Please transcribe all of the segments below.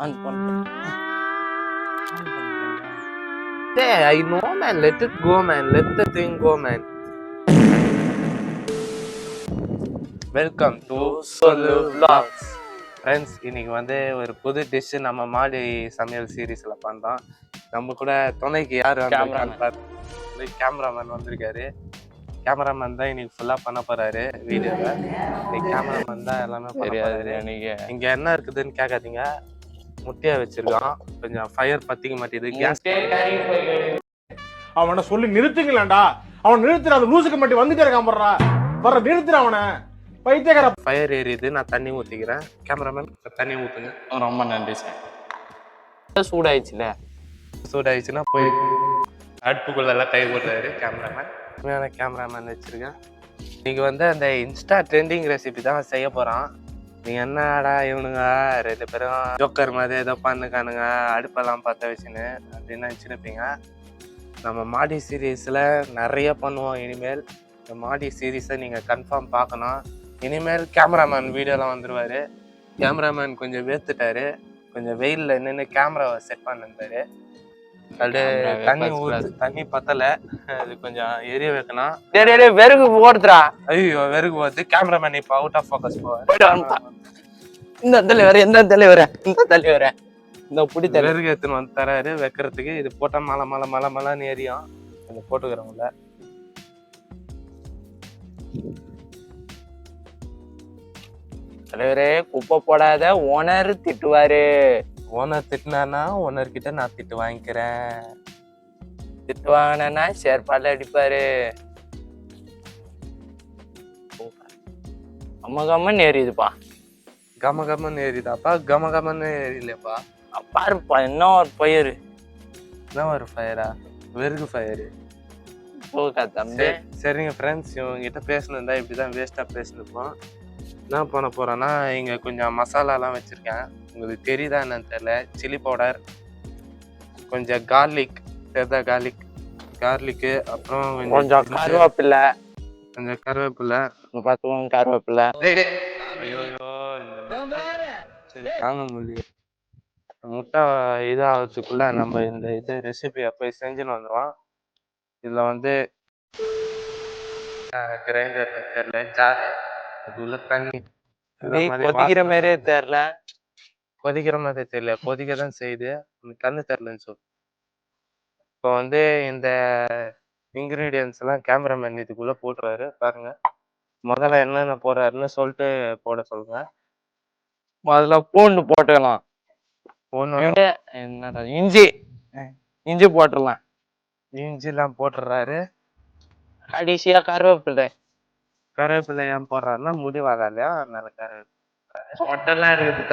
On பண்றேன். Hey, I know, man. Let it go, man. Let the thing go, man. Welcome to Solu Vlogs. Friends, இன்னைக்கு வந்து ஒரு புது dish நம்ம மாடி சமையல் சீரீஸ்ல பண்றோம். நம்ம கூட துணைக்கு யார் வந்திருக்காரு? கேமராமேன் வந்திருக்காரு. கேமராமேன் தான் இன்னைக்கு ஃபுல்லா பண்ண போறாரு வீடியோவை. இன்னைக்கு கேமராமேன் தான் எல்லாமே பண்ண போறாரு. இங்க என்ன இருக்குதுன்னு கேட்காதீங்க. முட்டையா வச்சிருக்கான். கொஞ்சம் ஃபயர் பத்திக்க மாட்டேங்குது. கேஸ் அவனை சொல்லி நிறுத்துங்களேன்டா. அவன் நிறுத்துற அந்த லூசுக்கு மட்டும் வந்துட்டே இருக்கான். வர்ற நிறுத்துற அவனை. பைத்தியக்கார. ஃபயர் ஏறிது. நான் தண்ணி ஊத்திக்கிறேன். கேமராமேன் தண்ணி ஊத்துங்க. ரொம்ப நன்றி சார். சூடாயிடுச்சுன்னா போய் அடுப்புக்குள்ள எல்லாம் கை போடுறாரு கேமராமேன். கேமராமேன் வச்சிருக்கேன். இன்னைக்கு வந்து அந்த இன்ஸ்டா ட்ரெண்டிங் ரெசிபி தான் செய்ய போறான். நீ என்னடா இவனுங்க 2 பேரும் ஜோக்கர் மாதிரி ஏதோ பண்ணுக்கானுங்க, அடுப்பெல்லாம் பற்ற வச்சுன்னு அப்படின்னு நினச்சிருப்பீங்க. நம்ம மாடி சீரீஸில் நிறைய பண்ணுவோம். இனிமேல் இந்த மாடி சீரீஸை நீங்கள் கன்ஃபார்ம் பார்க்கணும். இனிமேல் கேமராமேன் வீடியோலாம் வந்துடுவார். கேமராமேன் கொஞ்சம் வேர்த்துட்டாரு. கொஞ்சம் வெயிலில் நின்று கேமராவை செட் பண்ணிருந்தாரு. அப்படியே தண்ணி பத்தலை. அது கொஞ்சம் எரிய வைக்கணும். வெறுகு ஓடுறா. ஐயோ, வெறுகு போகுது. கேமராமேன் இப்போ அவுட் ஆஃப் ஃபோக்கஸ் போவார். இந்த தலைவர இந்த புடி வெறுகு எடுத்துன்னு வந்து தராரு வைக்கிறதுக்கு. இது போட்டா மலைன்னு ஏரியும். கொஞ்சம் போட்டுக்கிறவங்கள தலைவரே, குப்பை போடாத ஓனர் திட்டுவாரு. ஓனர் திட்டினானா ஓனர் கிட்ட நான் திட்டு வாங்கிக்கிறேன். திட்டு வாங்கினா சேர்பால அடிப்பாரு. கம்மன்னு ஏறிதுப்பா. கமன்னு ஏறிதாப்பா? கமன்னு ஏறிலப்பா. பாருப்பா, என்ன ஒரு பயிர். என்ன ஒரு ஃபயரா? வெறுகு ஃபயரு. தம்பி சரிங்க ஃப்ரெண்ட்ஸ், இவங்ககிட்ட பேசணுந்தா இப்படிதான் வேஸ்டா பேசிருப்போம். என்ன பண்ண போறேன்னா, இங்க கொஞ்சம் மசாலாலாம் வச்சிருக்கேன். உங்களுக்கு தெரியுதா என்னன்னு தெரியல. சில்லி பவுடர், கொஞ்சம் கார்லிக்கு, அப்புறம் கொஞ்சம் கருவேப்பிலை. கருவேப்பிலை தாங்க முடியும். முட்டை இதாகிறதுக்குள்ள நம்ம இந்த ரெசிபியை போய் செஞ்சுன்னு வந்துடுவோம். இதுல வந்து கிரைண்டர் தெரியல, ஜார், அது உள்ள தண்ணி கொதிக்கிற மாதிரியே தெரியல. கொதிக்கிற மாதிரி தெரியல, கொதிக்கதான் செய்யுது. கண்ணு தெரியலன்னு சொல்லு. இப்போ வந்து இந்த இன்கிரீடியன்ஸ் எல்லாம் கேமராமேன் இதுக்குள்ள போட்டுருவாரு. பாருங்க, முதல்ல என்னென்ன போடுறாருன்னு சொல்லிட்டு போட சொல்லுங்க. முதல்ல பூண்டு போட்டுக்கலாம். என்னடா இஞ்சி போட்டுடலாம். இஞ்சிலாம் போட்டுடுறாரு. கடைசியா கருவேப்பிலை ஏன் போடுறாருன்னா முடி வராலையா, அதனால கருவேப்பிலை. சொட்டெல்லாம் இருக்குது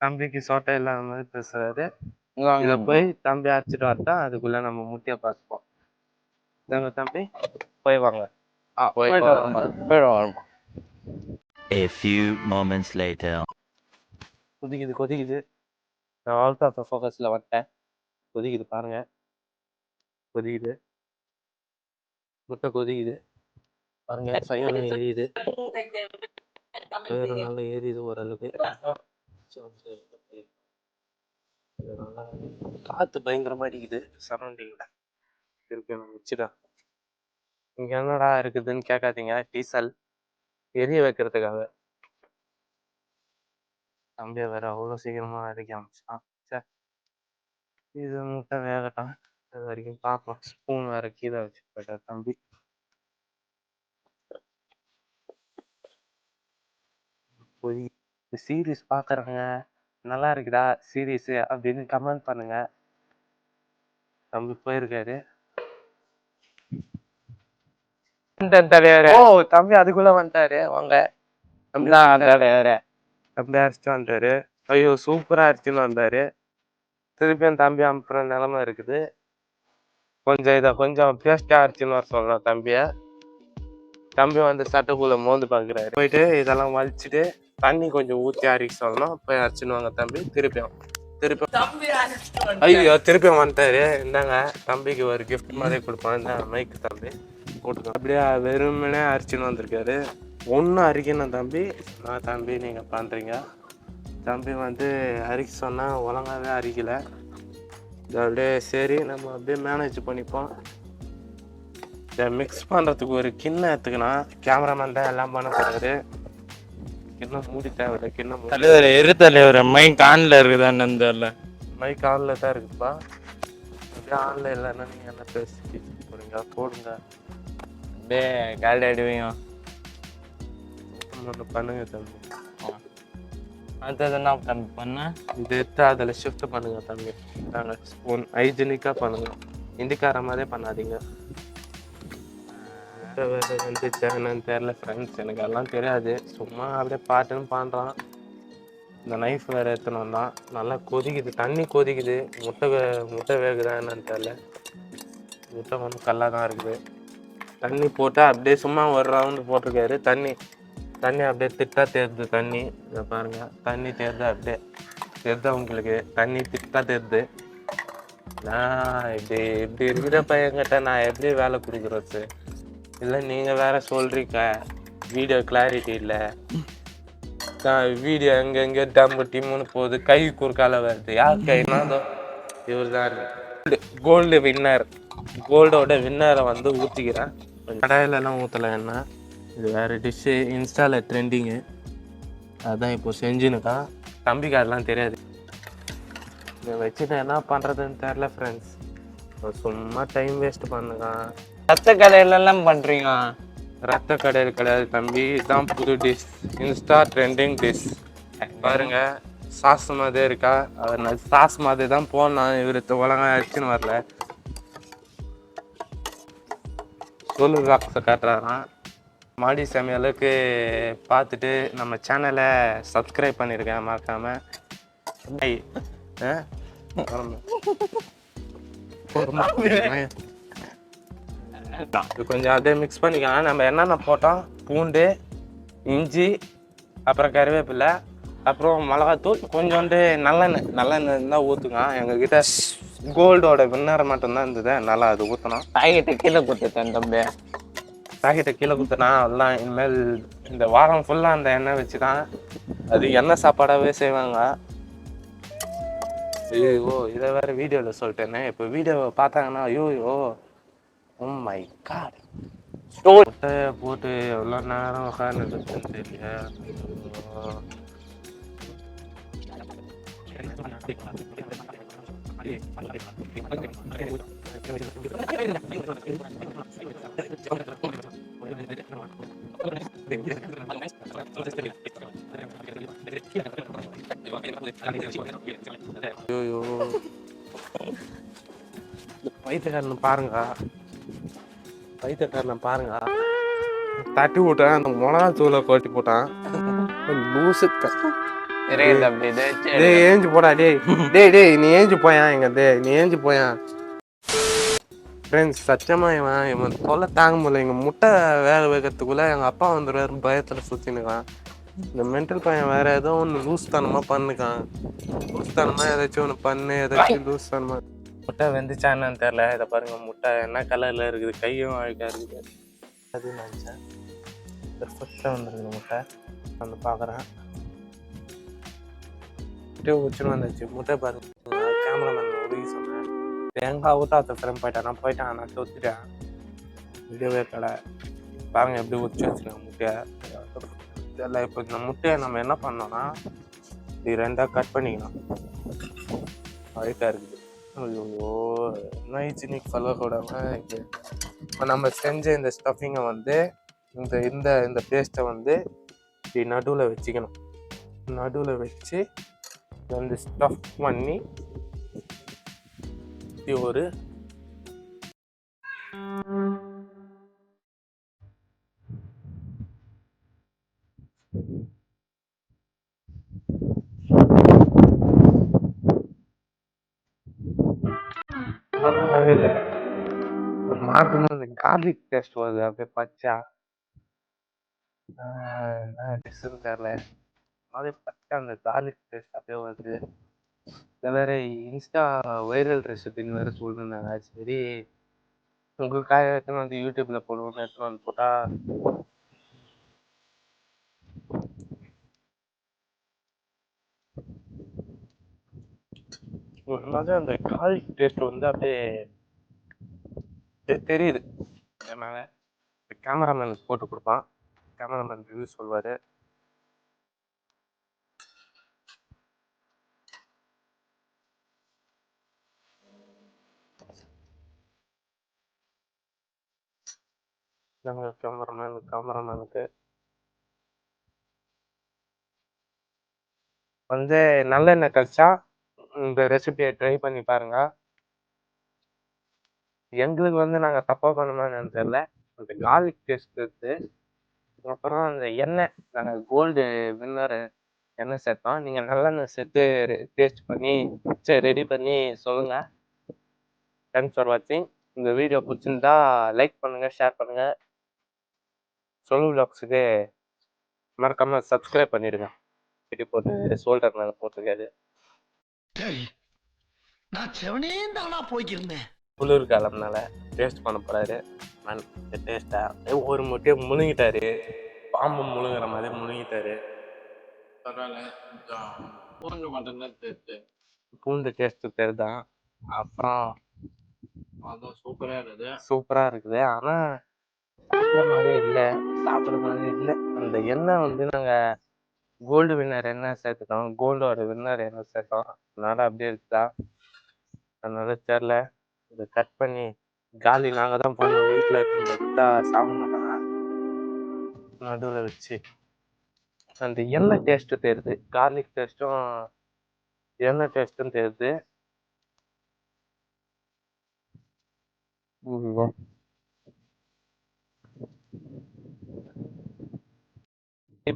தம்பிக்கு சொட்டை இல்லாத மாதிரி பேசுறாரு. இதை போய் தம்பி அரைச்சிட்டு வரட்டா, அதுக்குள்ள நம்ம முட்டையை பார்த்துப்போம். தம்பி போய் வாங்க. A few moments later. கொதிக்குது. நான் அவுட் ஆஃப் ஃபோக்கஸ்ல வந்துட்டேன். கொதிக்குது பாருங்க. முட்டை கொதிக்குது பாருங்க. ஃபயர் எரியுது. நல்லா ஏறியுது ஓரளவுக்கு. காத்து பயங்கரமா அடிக்குது சரௌண்டிங்ல. திருப்பி நான் வச்சுடா. இங்க என்னடா இருக்குதுன்னு கேட்காதீங்க. டீசல் எரிய வைக்கிறதுக்காக. தம்பியை வேற அவ்வளோ சீக்கிரமா அரைக்க ஆரம்பிச்சான். சரி, இது முட்டை வேகட்டும். அது வரைக்கும் பார்ப்போம். ஸ்பூன் வேற கீழே வச்சு போயிட்டார் தம்பி. சீரீஸ் பாக்குறாங்க, நல்லா இருக்குதா சீரீஸ் அப்படின்னு கமெண்ட் பண்ணுங்க. தம்பி போயிருக்காரு. தம்பி அதுக்குள்ள வந்துட்டாரு. வாங்க தம்பி அரைச்சிட்டு வந்துட்டாரு. ஐயோ, சூப்பரா அரைச்சுன்னு வந்தாரு. திருப்பியும் தம்பி அனுப்புற நிலைமை இருக்குது. கொஞ்சம் பேஸ்டா அரைச்சுன்னு வர சொல்லணும் தம்பி வந்து சட்டைக்குள்ள மோந்து பாக்குறாரு. போயிட்டு இதெல்லாம் வலிச்சுட்டு தண்ணி கொஞ்சம் ஊற்றி அரைக்க சொல்லணும். போய் அரைச்சுன்னு வாங்க தம்பி. திருப்பியும் ஐயோ, திருப்பியும் வந்துட்டாரு. இந்தாங்க, தம்பிக்கு ஒரு கிஃப்ட் மாதிரி கொடுப்பான். இந்த மைக்கு தம்பி போட்டுக்கோ. அப்படியே வெறுமனே அரைச்சுன்னு வந்திருக்காரு. ஒன்றும் அரைக்கணும் தம்பி. நான் தம்பி நீங்க பண்றீங்க. தம்பி வந்து அரிக்க சொன்னால் ஒழுங்காகவே அரிக்கலை. இது அப்படியே சரி நம்ம அப்படியே மேனேஜ் பண்ணிப்போம். இதை மிக்ஸ் பண்ணுறதுக்கு ஒரு கிண்ணம் எடுத்துக்கணும். கேமராமேன் தான் எல்லாம் பண்ண போகிறாரு. கிண்ணம் மூடி தேவையில்லை, கிண்ணம் தலைவர் எரு தலைவர் மைக் ஆன்ல இருக்குதான்னு தெரியல. மைக் ஆனில் தான் இருக்குப்பா. அப்படியே ஆனில் இல்லைன்னா நீங்கள் என்ன பேசி போகிறீங்க போடுங்க. அப்படியே காலி அடிவீங்க. ஒன்று பண்ணுங்க தம்பி. அடுத்தது என்ன தம்பி பண்ண? இது எடுத்து அதில் ஷிஃப்ட் பண்ணுங்க தம்பி. நாங்கள் ஸ்பூன் ஹைஜீனிக்காக பண்ணுங்க, இந்திக்கார மாதிரியே பண்ணாதீங்க. வேறு வந்துச்சு என்னன்னு தெரியல ஃப்ரெண்ட்ஸ், எனக்கு எல்லாம் தெரியாது. சும்மா அப்படியே பாட்டுன்னு பண்ணுறான். இந்த நைஃப் வேறு எடுத்துன்னு தான் நல்லா கொதிக்குது, தண்ணி கொதிக்குது. முட்டை வேகுதா என்னன்னு தெரியல. முட்டை வந்து கல்லாக தான் இருக்குது. தண்ணி போட்டால் அப்படியே சும்மா ஒரு ரவுண்டு போட்டிருக்காரு. தண்ணி அப்படியே திட்டா தேருது. தண்ணி இதை பாருங்கள், தண்ணி தேருது, அப்படியே தேருதா உங்களுக்கு? தண்ணி திட்டா தேருது. நான் இப்படி இருக்கிற பையன்கிட்ட நான் எப்படி வேலை கொடுக்குறது? இல்லை நீங்கள் வேற சொல்கிறீங்க வீடியோ கிளாரிட்டி இல்லை, வீடியோ எங்கெங்கே டம்பு டிம்முன்னு போகுது, கை குறுக்கால வருது. யார் கைனா இவர் தான் கோல்டு வின்னர். கோல்டோட வின்னரை வந்து ஊற்றிக்கிறேன். கடாயிலெல்லாம் ஊற்றலை என்ன, இது வேறு டிஷ்ஷு, இன்ஸ்டாவில் ட்ரெண்டிங்கு. அதுதான் இப்போ செஞ்சுன்னுக்கான். தம்பிக்கு அதெல்லாம் தெரியாது. இதை வச்சுட்டு என்ன பண்ணுறதுன்னு தெரில ஃப்ரெண்ட்ஸ். சும்மா டைம் வேஸ்ட் பண்ணுக்கான். ரத்த கடையிலெல்லாம் பண்ணுறீங்க? ரத்த கடையில் கிடையாது தம்பி, இதுதான் புது டிஷ், இன்ஸ்டா ட்ரெண்டிங் டிஷ். பாருங்க சாஸ் மாதிரி இருக்கா, அவர் சாஸ் மாதிரி தான் போனான். இவர் ஒழுங்காக அடிச்சுன்னு வரல. சொல்லு ராக்ஸை காட்டுறாரான். மாடி சமையலுக்கு பார்த்துட்டு நம்ம சேனலை சப்ஸ்கிரைப் பண்ணியிருக்கேன் மறக்காமல். கொஞ்சம் அப்படியே மிக்ஸ் பண்ணிக்கலாம். நம்ம என்னென்ன போட்டோம், பூண்டு, இஞ்சி, அப்புறம் கருவேப்பிலை, அப்புறம் மிளகாத்தூள், கொஞ்சோண்டு நல்லெண்ணெய் தான் ஊற்றுங்க. எங்ககிட்ட கோல்டோட வின்னரை மட்டும்தான் இருந்தது, நல்லா அது ஊற்றணும். பாக்கெட்டை கீழே கொடுத்துட்டேன் தம்பி. பாக்கெட்டை கீழே குத்துனா எல்லாம் இனிமேல் இந்த வாரம் ஃபுல்லாக அந்த எண்ணெய் வச்சு தான் அது எண்ணெய் சாப்பாடாகவே செய்வாங்க. ஐயோ இதை வேறு வீடியோவில் சொல்லிட்டேனே. இப்போ வீடியோவை பார்த்தாங்கன்னா ஐயோ ஓ மை காட், முட்டையை போட்டு எவ்வளோ நேரம் உட்காந்துருக்குன்னு தெரியல. ஐயோ பைத்தியக்காரனை பாருங்க, தட்டி விட்டான். அந்த மிளகா தூளை கொட்டி போட்டான். லூசு ஏஞ்சி போடா. டேய் நீ ஏஞ்சி போயான். நீ ஏஞ்சி போயான் ஃப்ரெண்ட்ஸ். சத்தியமா இவன் தொல்லை தாங்க முடியல. எங்கள் முட்டை வேக வைக்கிறதுக்குள்ள எங்கள் அப்பா வந்துடுவாரு பயத்தில் சுற்றினுக்கான். இந்த மென்டல் பையன் வேற ஏதோ ஒன்று லூஸ் தனமாக பண்ணுக்கான். லூஸ் தனமாக ஏதாச்சும் ஒன்று பண்ணு, ஏதாச்சும் லூஸ் தனமாக. முட்டை வெந்துச்சா என்னன்னு தெரில. இதை பாருங்க, முட்டை என்ன கலரில் இருக்குது, கையும் அழுக்காக இருக்குது. அது நினச்சேன் பெர்ஃபெக்டாக வந்துருக்குது முட்டை. வந்து பார்க்குறேன், முட்டையை ஊச்சுன்னு வந்துச்சு. முட்டை பாருங்க, கேமராமேன் உதவி சொன்னேன். தேங்காய் ஊற்றாத்த ஃப்ரெண்ட் போயிட்டான். நான் தொத்துட்டேன். வீடியோவே கடை பாருங்க எப்படி ஊற்றி வச்சுருக்கேன் முட்டையை. இதெல்லாம் இப்போ இந்த முட்டையை நம்ம என்ன பண்ணோம்னா இது ரெண்டாக கட் பண்ணிக்கணும். அழுக்காக இருக்குது. ஐயோ ஹைஜீனிக் ஃபாலோ கூடாமல் இது. இப்போ நம்ம செஞ்ச இந்த ஸ்டஃபிங்கை வந்து இந்த பேஸ்ட்டை வந்து இப்படி நடுவில் வச்சுக்கணும். நடுவில் வச்சு வந்து ஸ்டஃப் பண்ணி இப்படி ஒரு மார்க்கு கார்லிக் டேஸ்ட் வருது அப்படியே பச்சா. தெரியல, அதே பச்சா அந்த கார்லிக் டேஸ்ட் அப்படியே வருது. இதை வேற இன்ஸ்டா வைரல் ரெசிபின்னு வேற சொல்லியிருந்தாங்க. சரி உங்களுக்காக எடுத்துன்னு வந்து யூடியூப்ல போடுவோம்னு எடுத்துன்னு வந்து போட்டா அதனால அந்த கார்லிக் டேஸ்ட் வந்து அப்படியே தெரியுது. அதனால கேமராமேனுக்கு போட்டு கொடுப்பான். கேமராமேன் ரிவ்யூ சொல்வார். நாங்கள் கேமராமேனுக்கு வந்து நல்லெண்ணெய் கழிச்சா இந்த ரெசிபியை ட்ரை பண்ணி பாருங்க. எங்களுக்கு வந்து நாங்கள் தப்பாக பண்ணோம்னு தெரியல. அந்த கார்லிக் டேஸ்ட் இருக்குது. அப்புறம் அந்த எண்ணெய் நாங்கள் கோல்டு வின்னர் எண்ணெய் சேர்த்தோம். நீங்கள் நல்லெண்ணெய் சேர்த்து டேஸ்ட் பண்ணி ரெடி பண்ணி சொல்லுங்கள். தேங்க்ஸ் ஃபார் வாட்சிங். இந்த வீடியோ பிடிச்சிருந்தா லைக் பண்ணுங்கள், ஷேர் பண்ணுங்கள். சொல்லு விலாக்ஸுக்கு மறக்காமல் சப்ஸ்கிரைப் பண்ணிடுங்க. வீடியோ போட்டு ஷோல்டர் மேலே போட்டுருக்காது. நான் செவனே தானா போய்க்கிருந்தேன். குளிர்காலம்னால டேஸ்ட் பண்ண போறாரு. டேஸ்டா ஒரு முட்டையை முழுங்கிட்டாரு. பாம்பு முழுங்குற மாதிரி முழுங்கிட்டாரு. பூண்டு டேஸ்ட் தெரியுதான். அப்புறம் சூப்பரா இருக்குது. ஆனா சாப்பிட்ற மாதிரி இல்லை. அந்த எண்ணெய் வந்து நாங்க கோல்டு வின்னர் எண்ணெய் சேர்த்துட்டோம். கோல்டோட வின்னர் எண்ணெய் சேர்த்தோம். அதனால அப்படியே இருக்குதா? அதனால தெரில. இதை கட் பண்ணி காலி நாங்கள் தான் பண்ணோம். வீட்டில் இருந்தா சாப்பிட மாட்டாங்க. நடுவில் வச்சு அந்த எண்ணெய் டேஸ்ட்டு தெரியுது. கார்லிக் டேஸ்ட்டும் எண்ணெய் டேஸ்ட்டும் தெரியுது.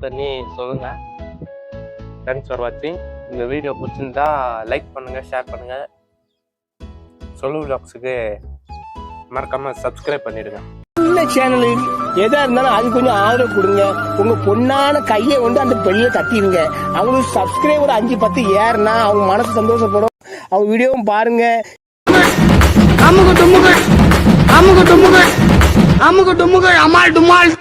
பண்ணி சொல்லுங்க. தேங்க்ஸ் ஃபார் வாட்சிங். இந்த வீடியோ பிடிச்சிருந்தா லைக் பண்ணுங்க, ஷேர் பண்ணுங்க. சொல்லு விலாக்ஸுக்கு மறக்காம சப்ஸ்கிரைப் பண்ணிடுங்க. இந்த சேனலு எதா இருந்தாலும் அது கொஞ்சம் ஆதரவு கொடுங்க. உங்க பொண்ணான கையை வந்து அந்த பெல்ல தட்டிடுங்க. அவங்களுக்கு சப்ஸ்கிரைபர் 5-10 ஏறுனா அவங்க மனசு சந்தோஷப்படும். அவங்க வீடியோவும் பாருங்க. அமால் டுமால்